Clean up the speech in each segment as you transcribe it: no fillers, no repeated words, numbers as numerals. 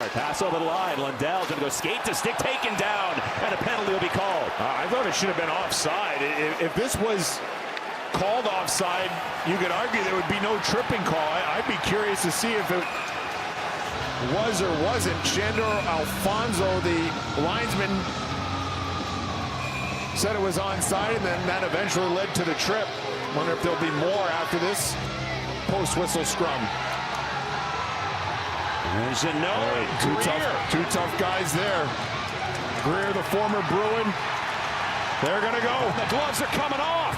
Pass over the line. Lundell's going to go skate to stick, taken down, and a penalty will be called. I thought it should have been offside. If this was called offside, you could argue there would be no tripping call. I'd be curious to see if it was or wasn't. Shandor Alfonso, the linesman, said it was onside, and then that eventually led to the trip. Wonder if there'll be more after this post-whistle scrum. And Jeannot, two tough guys there. Greer, the former Bruin. They're going to go. And the gloves are coming off.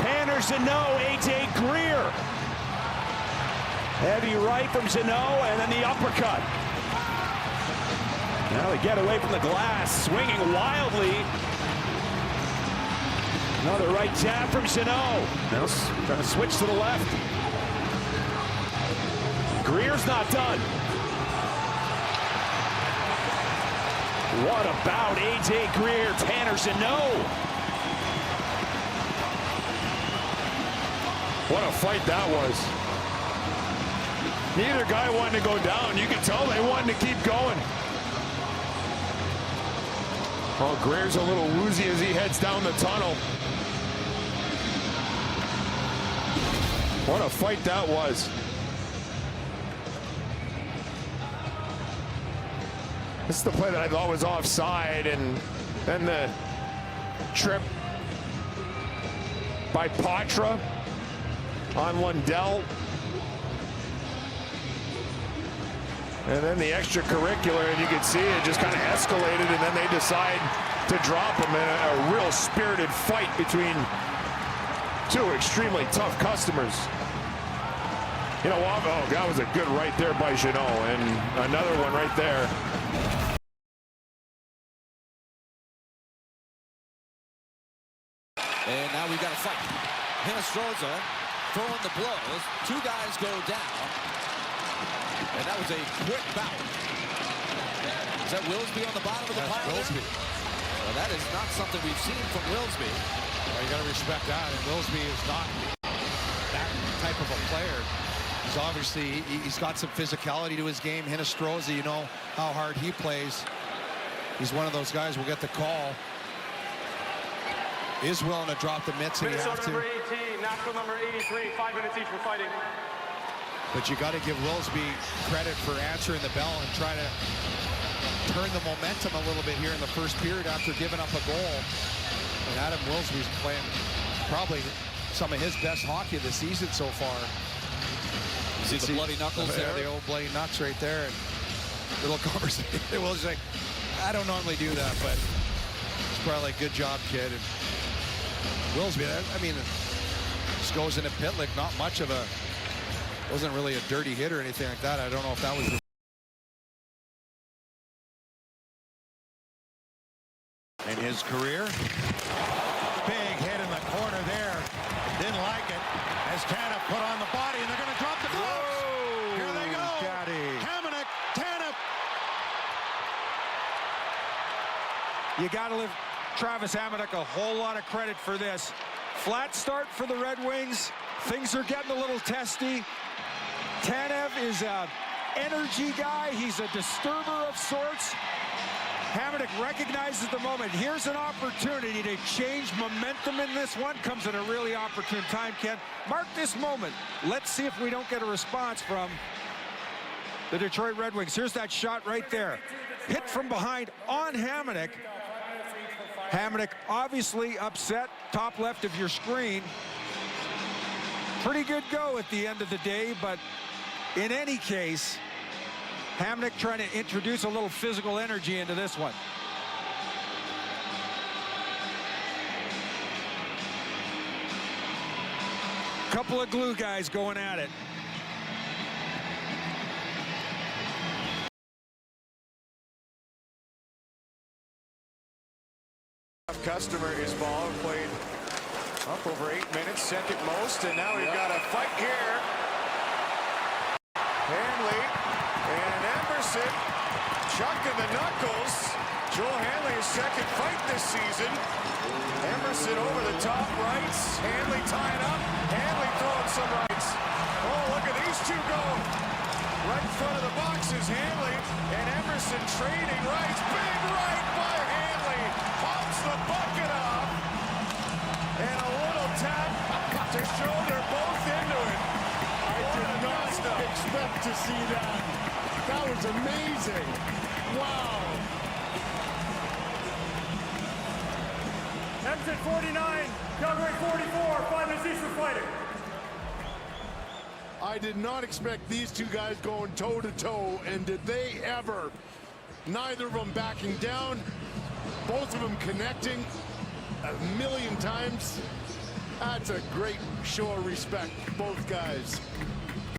Tanner Jeannot, A.J. Greer. Heavy right from Jeannot, and then the uppercut. Now they get away from the glass, swinging wildly. Another right jab from Jeannot. Now trying to switch to the left. Greer's not done. What about A.J. Greer, Tanner Jeannot? What a fight that was. Neither guy wanted to go down. You could tell they wanted to keep going. Oh, Greer's a little woozy as he heads down the tunnel. What a fight that was. This is the play that I thought was offside, and then the trip by Patra on Lundell. And then the extracurricular, and you can see it just kind of escalated, and then they decide to drop him in a real spirited fight between two extremely tough customers. You know, oh, that was a good right there by Jeannot, and another one right there. And now we've got a fight. Hinostroza throwing the blows. Two guys go down. And that was a quick bout. Is that Wilsby on the bottom of the pile? Wilsby. Well, that is not something we've seen from Wilsby. Well, you got to respect that. And Wilsby is not that type of a player. He's obviously, he's got some physicality to his game. Hinostroza, you know how hard he plays. He's one of those guys who will get the call. Is willing to drop the mitts if you have to. Number 18, national number 83, 5 minutes each for fighting. But you got to give Wilsby credit for answering the bell and try to turn the momentum a little bit here in the first period after giving up a goal. And Adam Wilsby's playing probably some of his best hockey of the season so far. You see the bloody knuckles there? The old bloody nuts right there. And little conversation. Will's like, I don't normally do that, but it's probably like, good job, kid. And Wilsby, I mean, just goes into Pitlick, not much of a, wasn't really a dirty hit or anything like that. I don't know if that was the... In his career. Big hit in the corner there. Didn't like it. As Tanev put on the body, and they're going to drop the gloves. Here they go. Hamonic, Tanev. You got to give Travis Hamonic a whole lot of credit for this. Flat start for the Red Wings. Things are getting a little testy. Tanev is an energy guy. He's a disturber of sorts. Hamonic recognizes the moment. Here's an opportunity to change momentum in this one. Comes at a really opportune time, Ken. Mark this moment. Let's see if we don't get a response from the Detroit Red Wings. Here's that shot right there. Hit from behind on Hamonic. Hamonic obviously upset, top left of your screen. Pretty good go at the end of the day, but in any case, Hamonic trying to introduce a little physical energy into this one. Couple of glue guys going at it. Customer is ball, played up over 8 minutes, second most, and now we've got a fight here. Hanley and Emberson chucking the knuckles. Joel Hanley's second fight this season. Emberson over the top rights. Hanley tying up. Hanley throwing some rights. Oh, look at these two go. Right in front of the box is Hanley. trading rights. Big right by Hanley. Pops the bucket off. And a little tap to show they're both into it. I did not expect to see that. That was amazing. Wow. Edmonton 49, Calgary 44, 5 minutes each for fighting. I did not expect these two guys going toe-to-toe, and did they ever. Neither of them backing down, both of them connecting a million times. That's a great show of respect, both guys.